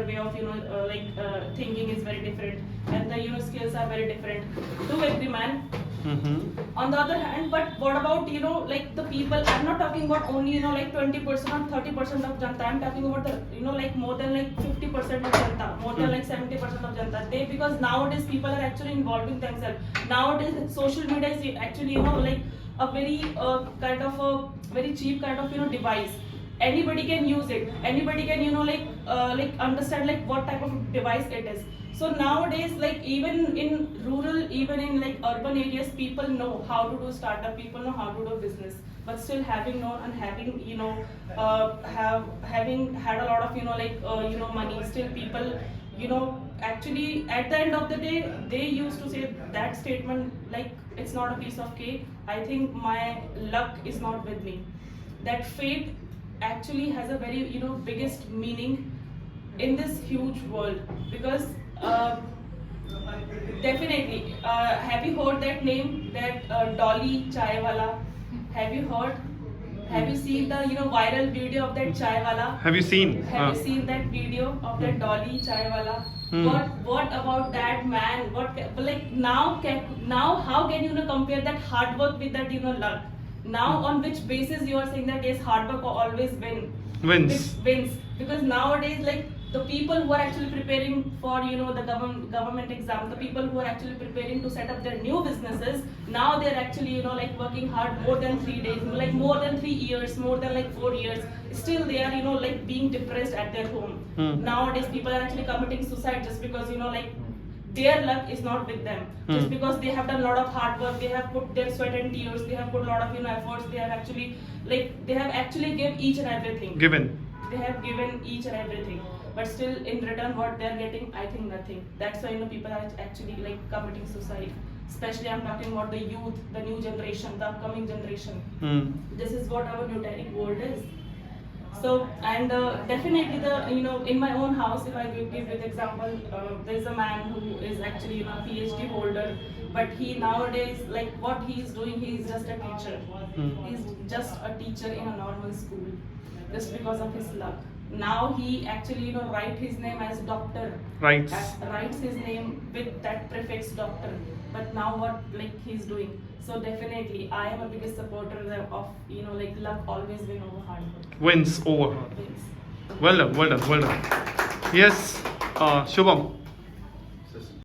way of thinking is very different, and the skills are very different to every man. On the other hand, but what about like the people? I'm not talking about only like 20% or 30% of Janta. I'm talking about the like more than like 50% of Janta, more than like 70% of Janta. Because nowadays people are actually involving themselves. Nowadays social media is actually like a very kind of a very cheap kind of device. Anybody can use it. Anybody can like understand like what type of device it is. So nowadays, like even in rural, even in like urban areas, people know how to do startup. People know how to do business. But still, having known and having having had a lot of money, still people actually at the end of the day they used to say that statement like it's not a piece of cake. I think my luck is not with me. That fate actually has a very biggest meaning in this huge world, because definitely have you heard that name, that Dolly Chai Wala? Have you heard? Have you seen the viral video of that chai wala? Have you seen? Have you seen that video of that Dolly chai wala? What about that man? Like now how can you compare that hard work with that luck? Now on which basis you are saying that yes, hard work always Wins. wins? Because nowadays like the people who are actually preparing for the government exam, the people who are actually preparing to set up their new businesses, now they're actually like working hard more than 3 days, like more than 3 years, more than like 4 years. Still they are like being depressed at their home. Nowadays people are actually committing suicide just because like their luck is not with them. Just because they have done a lot of hard work, they have put their sweat and tears, they have put a lot of efforts, they have actually given each and everything. They have given each and everything, but still in return what they are getting, I think nothing. That's why people are actually like committing suicide. Especially I'm talking about the youth, the new generation, the upcoming generation. This is what our Nutaric world is. So, and definitely the in my own house, if I give you the example, there is a man who is actually a PhD holder, but he nowadays, like what he is doing, he is just a teacher. He's just a teacher in a normal school, just because of his luck. Now he actually write his name as doctor. Writes His name with that prefix doctor. But now what like he's doing? So definitely I am a biggest supporter of like luck always win over hard work. Wins over. Wins. Well done. Yes, Shubham.